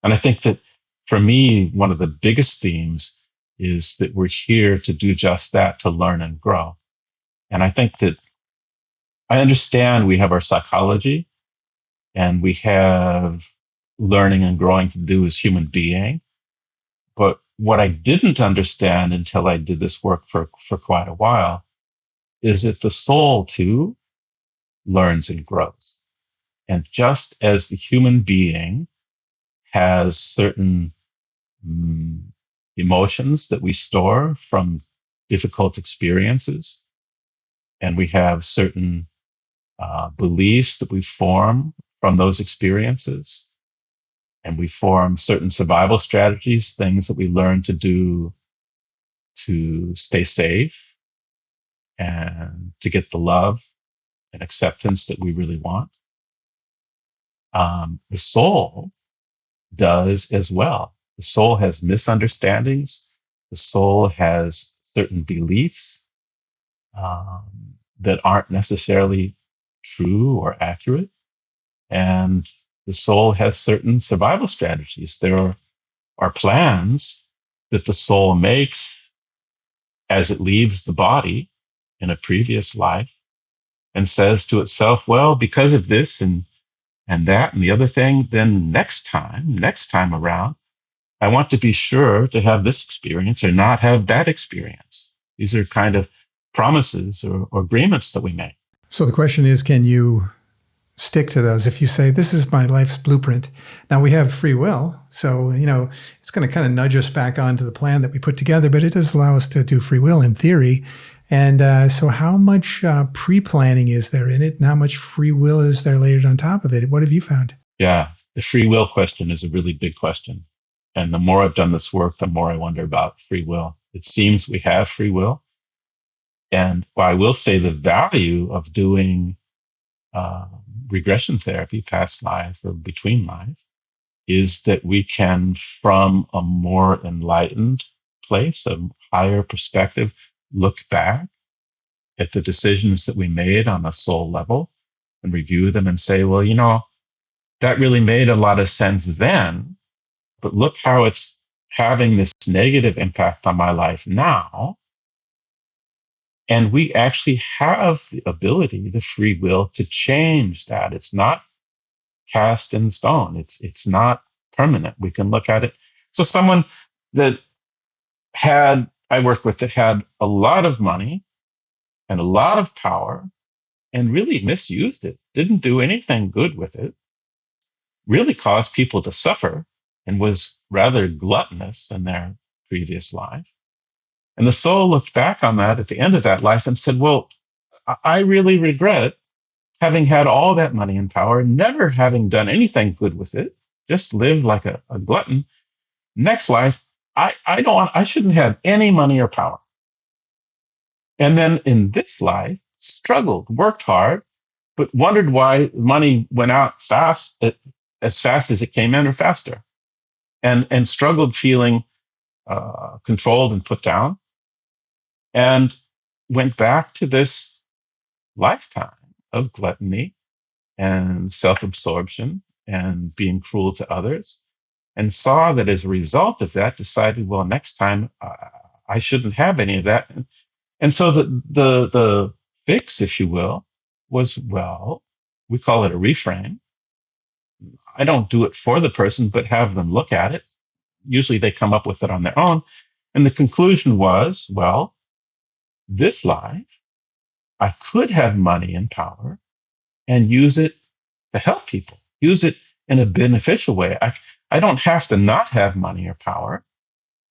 And I think that for me, one of the biggest themes is that we're here to do just that, to learn and grow. And I think that I understand we have our psychology and we have learning and growing to do as human being. But what I didn't understand until I did this work for quite a while is that the soul too learns and grows. And just as the human being has certain emotions that we store from difficult experiences, and we have certain beliefs that we form from those experiences, and we form certain survival strategies, things that we learn to do to stay safe and to get the love and acceptance that we really want. The soul does as well. The soul has misunderstandings. The soul has certain beliefs that aren't necessarily true or accurate. And the soul has certain survival strategies. There are plans that the soul makes as it leaves the body in a previous life and says to itself, well, because of this and that and the other thing, then next time around, I want to be sure to have this experience or not have that experience. These are kind of promises or agreements that we make. So the question is, can you stick to those? If you say, this is my life's blueprint. Now we have free will. So, it's going to kind of nudge us back onto the plan that we put together, but it does allow us to do free will in theory. And so how much pre-planning is there in it, and how much free will is there layered on top of it? What have you found? Yeah, the free will question is a really big question. And the more I've done this work, the more I wonder about free will. It seems we have free will. And I will say the value of doing regression therapy, past life or between life, is that we can, from a more enlightened place, a higher perspective, look back at the decisions that we made on a soul level and review them and say, well, that really made a lot of sense then, but look how it's having this negative impact on my life now. And we actually have the ability, the free will, to change that. It's not cast in stone. It's not permanent. We can look at it. So someone that I worked with that had a lot of money and a lot of power and really misused it, didn't do anything good with it, really caused people to suffer and was rather gluttonous in their previous life. And the soul looked back on that at the end of that life and said, well, I really regret having had all that money and power, never having done anything good with it, just lived like a glutton. Next life, I shouldn't have any money or power. And then in this life, struggled, worked hard, but wondered why money went out as fast as it came in or faster. And struggled feeling controlled and put down. And went back to this lifetime of gluttony and self-absorption and being cruel to others, and saw that as a result of that, decided, well, next time I shouldn't have any of that. And so the fix, if you will, was, well, we call it a reframe. I don't do it for the person, but have them look at it. Usually they come up with it on their own. And the conclusion was, well, this life, I could have money and power and use it to help people, use it in a beneficial way. I don't have to not have money or power.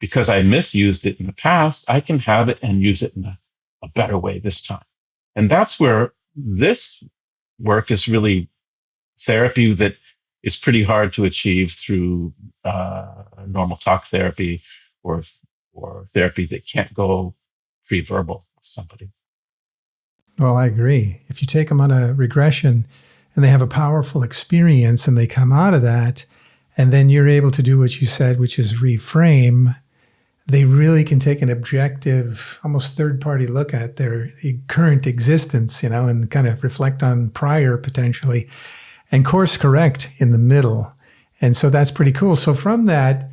because I misused it in the past, I can have it and use it in a better way this time. And that's where this work is really therapy that is pretty hard to achieve through normal talk therapy or therapy that can't go pre-verbal with somebody. Well, I agree. If you take them on a regression and they have a powerful experience and they come out of that, and then you're able to do what you said, which is reframe, they really can take an objective, almost third-party look at their current existence, and kind of reflect on prior potentially, and course correct in the middle. And so that's pretty cool. So from that,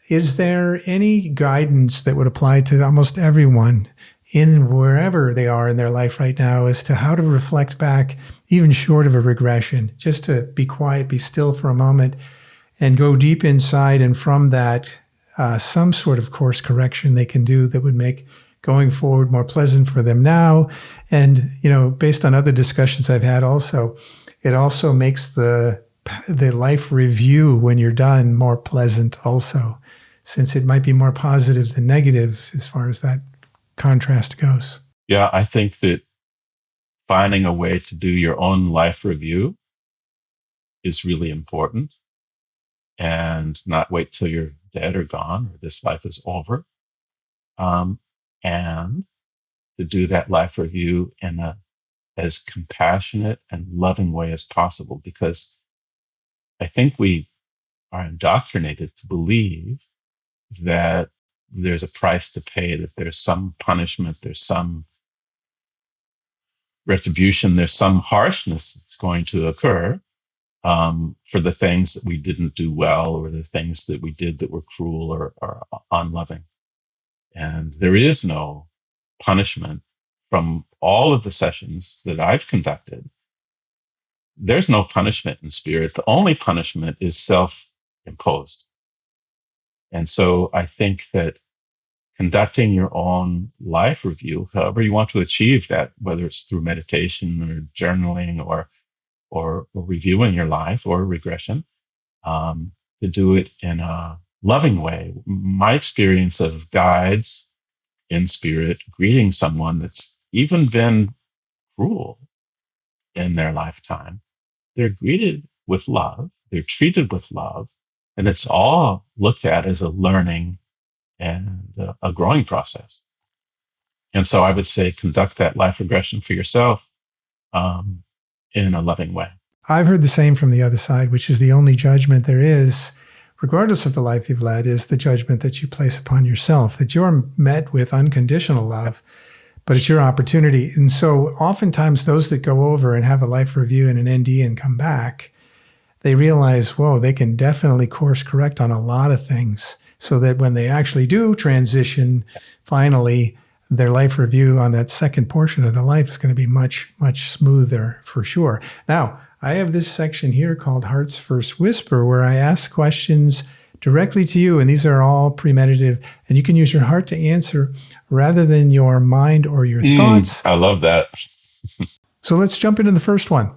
is there any guidance that would apply to almost everyone in wherever they are in their life right now as to how to reflect back, even short of a regression, just to be quiet, be still for a moment, and go deep inside, and from that, some sort of course correction they can do that would make going forward more pleasant for them now. And, based on other discussions I've had also, it also makes the life review when you're done more pleasant also, since it might be more positive than negative as far as that contrast goes. Yeah, I think that finding a way to do your own life review is really important, and not wait till you're dead or gone or this life is over. And to do that life review in a as compassionate and loving way as possible, because I think we are indoctrinated to believe that there's a price to pay, that there's some punishment, there's some retribution, there's some harshness that's going to occur for the things that we didn't do well, or the things that we did that were cruel or unloving. And there is no punishment. From all of the sessions that I've conducted, there's no punishment in spirit. The only punishment is self-imposed. And so I think that conducting your own life review, however you want to achieve that, whether it's through meditation or journaling or reviewing your life or regression, to do it in a loving way. My experience of guides in spirit greeting someone that's even been cruel in their lifetime, they're greeted with love, they're treated with love, and it's all looked at as a learning and a growing process. And so I would say conduct that life regression for yourself in a loving way. I've heard the same from the other side, which is the only judgment there is, regardless of the life you've led, is the judgment that you place upon yourself, that you're met with unconditional love, but it's your opportunity. And so oftentimes those that go over and have a life review and an NDE and come back, they realize, whoa, they can definitely course correct on a lot of things, so that when they actually do transition, finally, their life review on that second portion of their life is going to be much, much smoother for sure. Now, I have this section here called Heart's First Whisper, where I ask questions directly to you, and these are all premeditative, and you can use your heart to answer rather than your mind or your thoughts. I love that. So let's jump into the first one.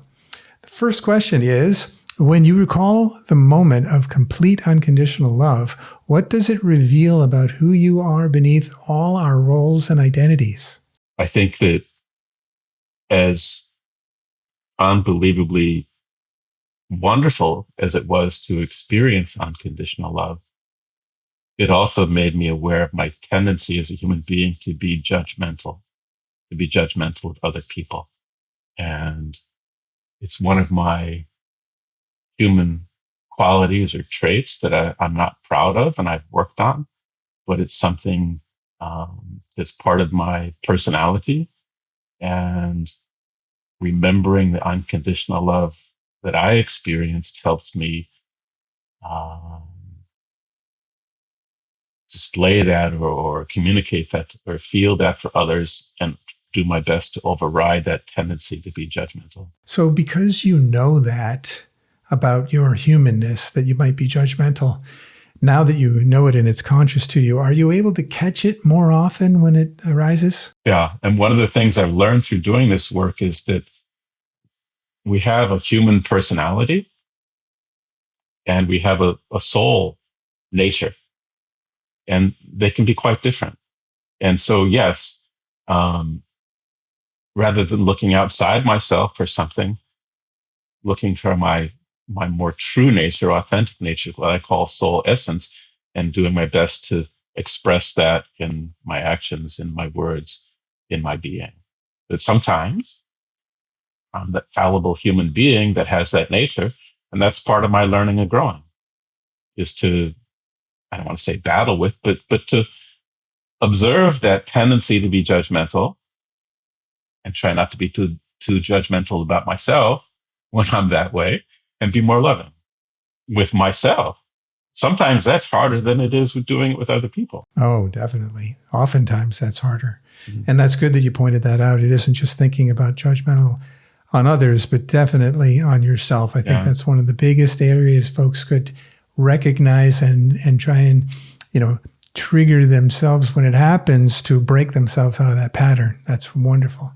The first question is, when you recall the moment of complete unconditional love, what does it reveal about who you are beneath all our roles and identities? I think that as unbelievably wonderful as it was to experience unconditional love, it also made me aware of my tendency as a human being to be judgmental of other people. And it's one of my human qualities or traits that I'm not proud of and I've worked on, but it's something that's part of my personality. And remembering the unconditional love that I experienced helps me display that or communicate that or feel that for others, and do my best to override that tendency to be judgmental. So because you know that about your humanness, that you might be judgmental, now that you know it and it's conscious to you, are you able to catch it more often when it arises? Yeah. And one of the things I've learned through doing this work is that we have a human personality and we have a soul nature. and they can be quite different. And so, yes, rather than looking outside myself for something, looking for my more true nature, authentic nature, what I call soul essence, and doing my best to express that in my actions, in my words, in my being. That sometimes I'm that fallible human being that has that nature, and that's part of my learning and growing, is to, I don't want to say battle with, but to observe that tendency to be judgmental and try not to be too judgmental about myself when I'm that way, and be more loving with myself. Sometimes that's harder than it is with doing it with other people. Oh, definitely. Oftentimes that's harder. Mm-hmm. And that's good that you pointed that out. It isn't just thinking about judgmental on others, but definitely on yourself. I think that's one of the biggest areas folks could recognize and try and, trigger themselves when it happens to break themselves out of that pattern. That's wonderful.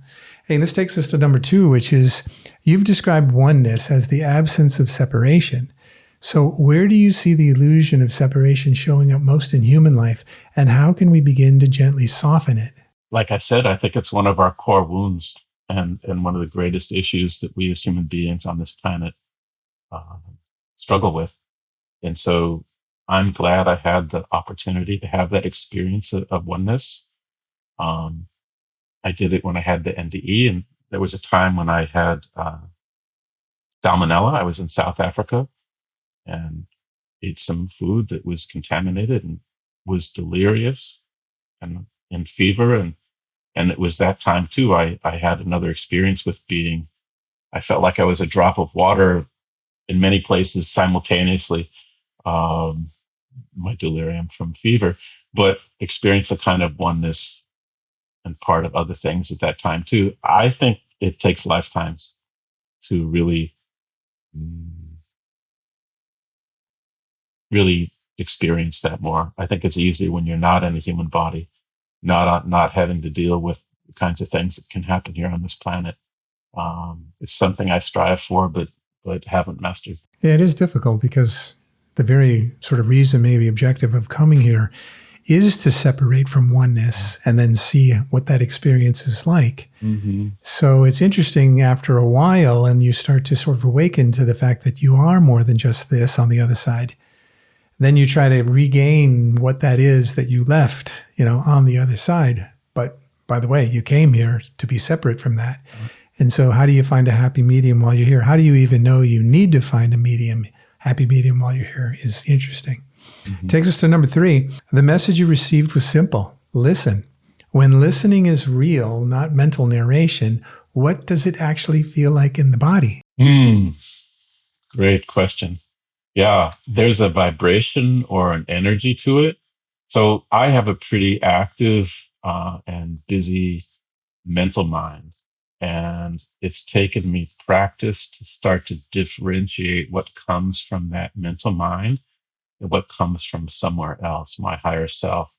Hey, this takes us to number 2, which is you've described oneness as the absence of separation. So where do you see the illusion of separation showing up most in human life, and how can we begin to gently soften it? Like I said, I think it's one of our core wounds and one of the greatest issues that we as human beings on this planet struggle with. And so I'm glad I had the opportunity to have that experience of oneness. I did it when I had the NDE, and there was a time when I had salmonella. I was in South Africa and ate some food that was contaminated and was delirious and in fever. And it was that time too, I had another experience with being, I felt like I was a drop of water in many places simultaneously, my delirium from fever, but experienced a kind of oneness and part of other things at that time too. I think it takes lifetimes to really experience that more. I think it's easier when you're not in a human body, not having to deal with the kinds of things that can happen here on this planet. It's something I strive for, but haven't mastered. Yeah, it is difficult because the very sort of reason, maybe objective of coming here is to separate from oneness and then see what that experience is like. Mm-hmm. So it's interesting after a while, and you start to sort of awaken to the fact that you are more than just this on the other side. Then you try to regain what that is that you left, on the other side. But by the way, you came here to be separate from that. Mm-hmm. And so how do you find a happy medium while you're here? How do you even know you need to find a happy medium while you're here is interesting. Mm-hmm. Takes us to number 3. The message you received was simple. Listen. When listening is real, not mental narration, what does it actually feel like in the body? Great question. Yeah, there's a vibration or an energy to it. So I have a pretty active and busy mental mind. And it's taken me practice to start to differentiate what comes from that mental mind and what comes from somewhere else, my higher self,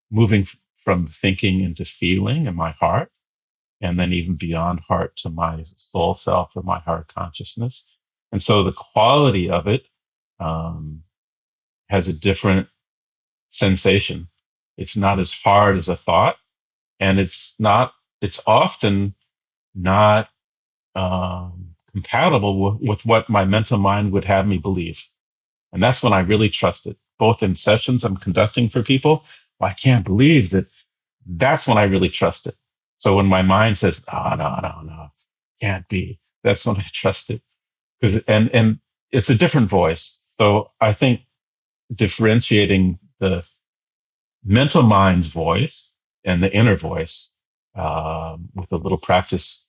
moving from thinking into feeling in my heart, and then even beyond heart to my soul self or my heart consciousness. And so the quality of it has a different sensation. It's not as hard as a thought, and it's often not compatible with what my mental mind would have me believe. And that's when I really trust it, both in sessions I'm conducting for people. I can't believe that. That's when I really trust it. So when my mind says, no, can't be, that's when I trust it. And it's a different voice. So I think differentiating the mental mind's voice and the inner voice with a little practice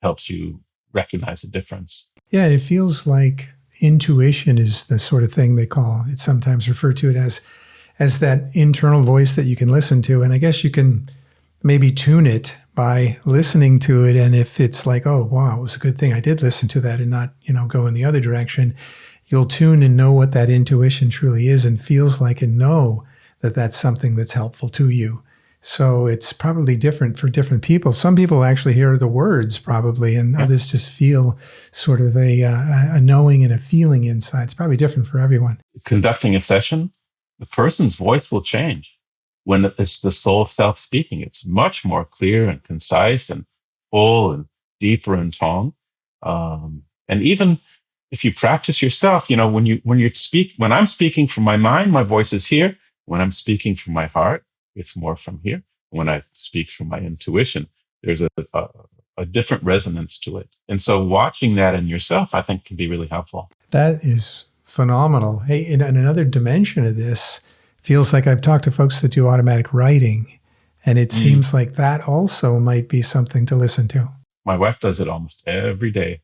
helps you recognize the difference. Yeah, it feels like intuition is the sort of thing they call, it's sometimes referred to it as that internal voice that you can listen to. And I guess you can maybe tune it by listening to it. And if it's like, oh, wow, it was a good thing I did listen to that and not, go in the other direction, you'll tune and know what that intuition truly is and feels like, and know that that's something that's helpful to you. So it's probably different for different people. Some people actually hear the words probably, and others just feel sort of a knowing and a feeling inside. It's probably different for everyone. Conducting a session, the person's voice will change when it's the soul self speaking. It's much more clear and concise and full and deeper in tone. And even if you practice yourself, when I'm speaking from my mind, my voice is here. When I'm speaking from my heart, it's more from here. When I speak from my intuition, there's a different resonance to it. And so watching that in yourself, I think, can be really helpful. That is phenomenal. Hey, in another dimension of this, feels like I've talked to folks that do automatic writing, and it seems like that also might be something to listen to. My wife does it almost every day.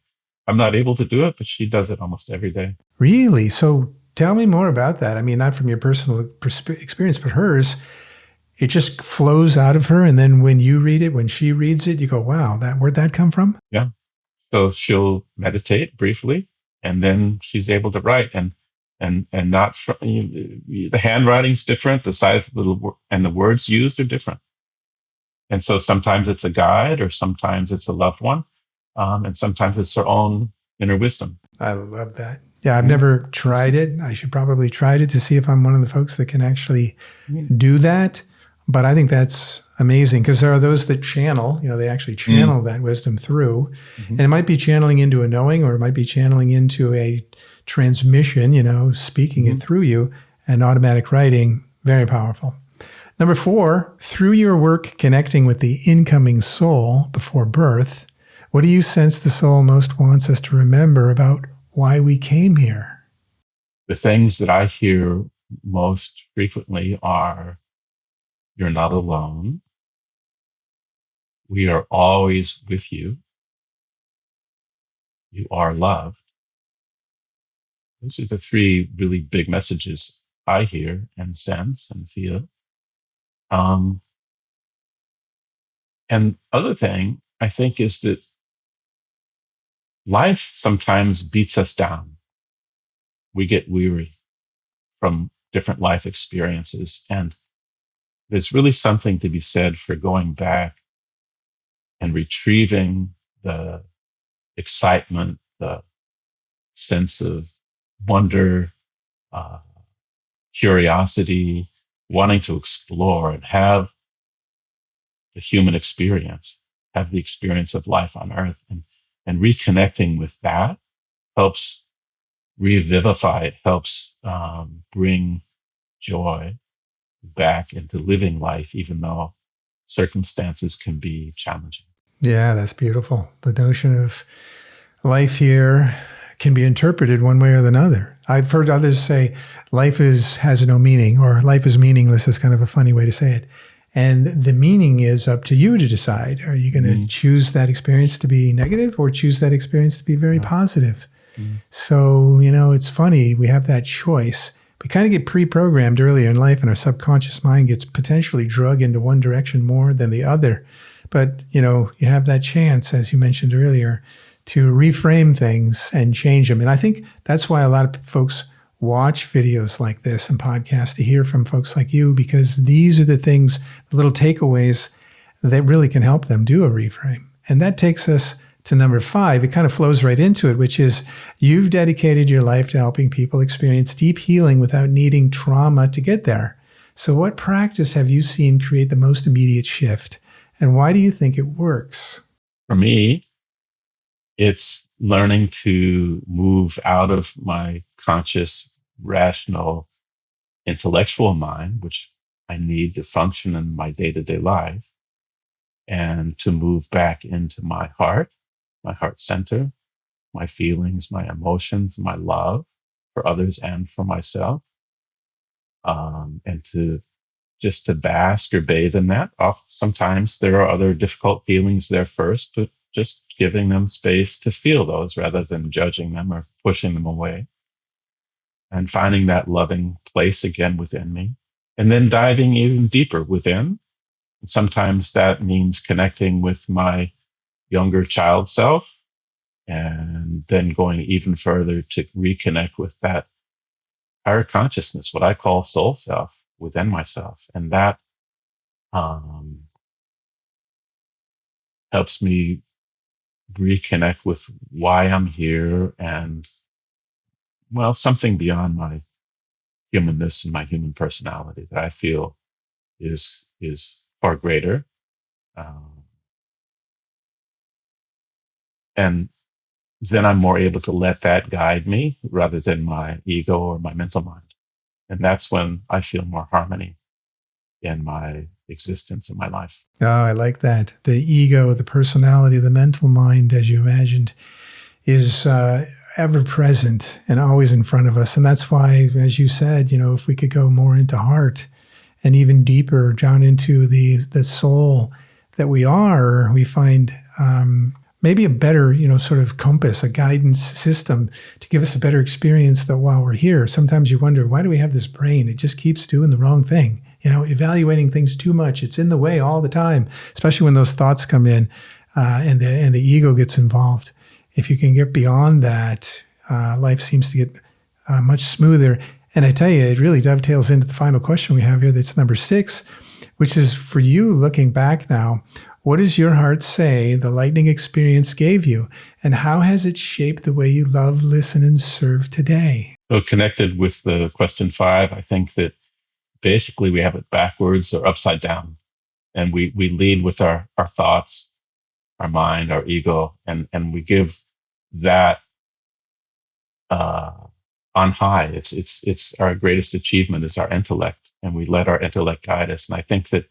I'm not able to do it, but she does it almost every day. Really? So tell me more about that. I mean, not from your personal experience, but hers. It just flows out of her, and then when you read it, when she reads it, you go, wow, where'd that come from? Yeah. So she'll meditate briefly, and then she's able to write. And not the handwriting's different, the size of and the words used are different. And so sometimes it's a guide, or sometimes it's a loved one, and sometimes it's their own inner wisdom. I love that. Yeah, I've never tried it. I should probably try it to see if I'm one of the folks that can actually do that. But I think that's amazing, because there are those that channel, they actually channel that wisdom through. And it might be channeling into a knowing, or it might be channeling into a transmission, speaking it through you. And automatic writing, very powerful. Number 4, through your work connecting with the incoming soul before birth, what do you sense the soul most wants us to remember about why we came here? The things that I hear most frequently are, you're not alone. We are always with you. You are loved. Those are the 3 really big messages I hear and sense and feel. And other thing I think is that life sometimes beats us down. We get weary from different life experiences, and there's really something to be said for going back and retrieving the excitement, the sense of wonder, curiosity, wanting to explore and have the human experience, have the experience of life on earth, and reconnecting with that helps revivify. It helps bring joy back into living life, even though circumstances can be challenging. Yeah, that's beautiful. The notion of life here can be interpreted one way or another. I've heard others say life has no meaning, or life is meaningless is kind of a funny way to say it. And the meaning is up to you to decide. Are you going to choose that experience to be negative, or choose that experience to be very positive? So, it's funny. We have that choice. We kind of get pre-programmed earlier in life, and our subconscious mind gets potentially drug into one direction more than the other. But, you have that chance, as you mentioned earlier, to reframe things and change them. And I think that's why a lot of folks watch videos like this and podcasts, to hear from folks like you, because these are the things, the little takeaways that really can help them do a reframe. And that takes us to number 5. It kind of flows right into it, which is you've dedicated your life to helping people experience deep healing without needing trauma to get there. So what practice have you seen create the most immediate shift? And why do you think it works? For me, it's learning to move out of my conscious, rational, intellectual mind, which I need to function in my day-to-day life, and to move back into my heart center, my feelings, my emotions, my love for others and for myself, and to bask or bathe in that. Sometimes there are other difficult feelings there first, but just giving them space to feel those rather than judging them or pushing them away, and finding that loving place again within me, and then diving even deeper within. Sometimes that means connecting with my younger child self, and then going even further to reconnect with that higher consciousness, what I call soul self within myself. And that helps me reconnect with why I'm here, and, well, something beyond my humanness and my human personality that I feel is far greater. And then I'm more able to let that guide me rather than my ego or my mental mind. And that's when I feel more harmony in my existence in my life. Oh, I like that. The ego, the personality, the mental mind, as you imagined, is ever present and always in front of us. And that's why, as you said, if we could go more into heart and even deeper down into the soul that we are, we find maybe a better, sort of compass, a guidance system to give us a better experience that while we're here. Sometimes you wonder, why do we have this brain? It just keeps doing the wrong thing. Evaluating things too much. It's in the way all the time, especially when those thoughts come in and the ego gets involved. If you can get beyond that, life seems to get much smoother. And I tell you, it really dovetails into the final question we have here. That's number 6, which is for you looking back now. What does your heart say the lightning experience gave you? And how has it shaped the way you love, listen, and serve today? So connected with the question 5, I think that basically we have it backwards or upside down. And we lead with our thoughts, our mind, our ego, and we give that on high. It's our greatest achievement is our intellect, and we let our intellect guide us. And I think that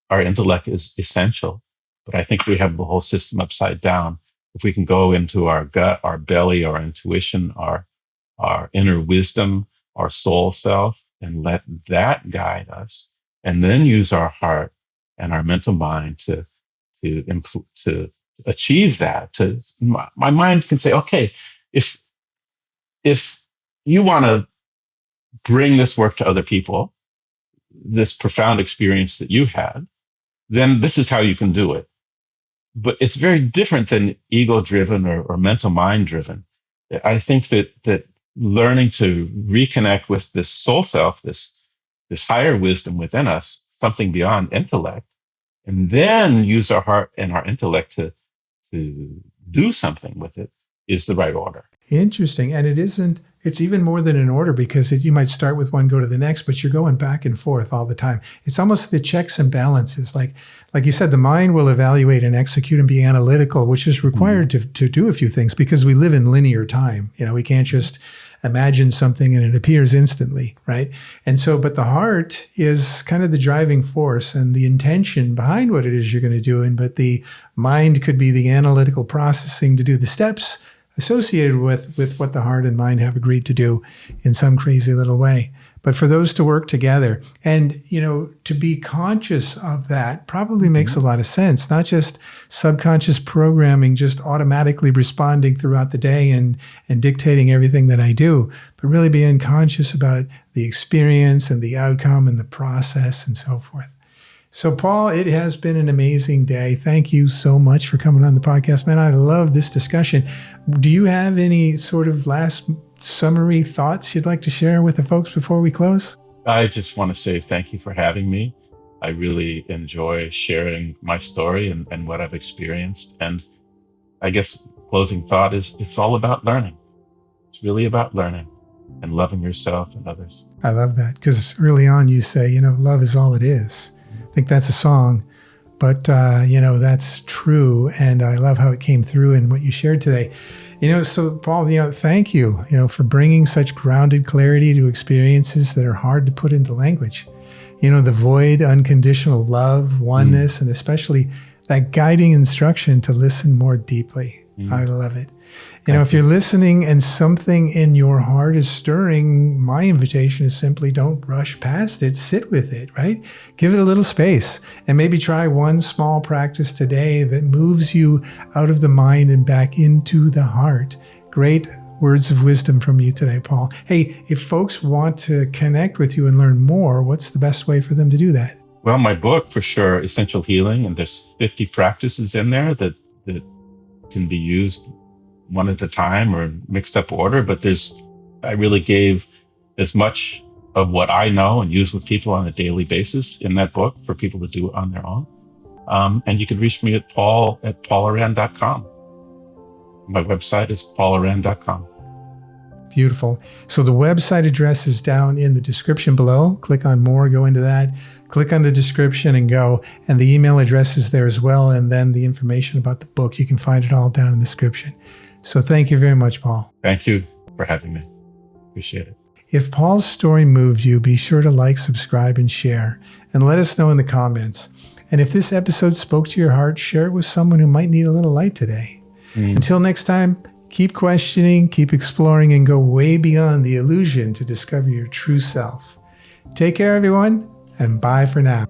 our intellect is essential, but I think we have the whole system upside down. If we can go into our gut, our belly, our intuition, our inner wisdom, our soul self, and let that guide us, and then use our heart and our mental mind to achieve that. My mind can say, okay, if you want to bring this work to other people, this profound experience that you had, then this is how you can do it. But it's very different than ego-driven or mental mind-driven. I think that learning to reconnect with this soul self, this higher wisdom within us, something beyond intellect, and then use our heart and our intellect to do something with it is the right order. Interesting. And it's even more than an order, because you might start with one, go to the next, but you're going back and forth all the time. It's almost the checks and balances. Like you said, the mind will evaluate and execute and be analytical, which is required to do a few things, because we live in linear time. We can't just imagine something and it appears instantly, right? And so, but the heart is kind of the driving force and the intention behind what it is you're going to do. But the mind could be the analytical processing to do the steps associated with what the heart and mind have agreed to do in some crazy little way. But for those to work together and, to be conscious of that probably makes a lot of sense. Not just subconscious programming, just automatically responding throughout the day and dictating everything that I do, but really being conscious about the experience and the outcome and the process and so forth. So, Paul, it has been an amazing day. Thank you so much for coming on the podcast, man. I love this discussion. Do you have any sort of last summary thoughts you'd like to share with the folks before we close? I just want to say thank you for having me. I really enjoy sharing my story and what I've experienced. And I guess closing thought is it's all about learning. It's really about learning and loving yourself and others. I love that, because early on you say, love is all it is. I think that's a song, but, that's true. And I love how it came through in what you shared today. So Paul, thank you, for bringing such grounded clarity to experiences that are hard to put into language. The void, unconditional love, oneness, and especially that guiding instruction to listen more deeply. I love it. If you're listening and something in your heart is stirring, my invitation is simply don't rush past it. Sit with it, right? Give it a little space and maybe try one small practice today that moves you out of the mind and back into the heart. Great words of wisdom from you today, Paul. Hey, if folks want to connect with you and learn more, what's the best way for them to do that? Well, my book, for sure, Essential Healing, and there's 50 practices in there that can be used one at a time or mixed up order, but I really gave as much of what I know and use with people on a daily basis in that book for people to do it on their own. And you can reach me at paulaurand.com. My website is paulaurand.com. Beautiful. So the website address is down in the description below. Click on more, go into that. Click on the description and go. And the email address is there as well. And then the information about the book, you can find it all down in the description. So thank you very much, Paul. Thank you for having me. Appreciate it. If Paul's story moved you, be sure to like, subscribe, and share. And let us know in the comments. And if this episode spoke to your heart, share it with someone who might need a little light today. Until next time, keep questioning, keep exploring, and go way beyond the illusion to discover your true self. Take care, everyone, and bye for now.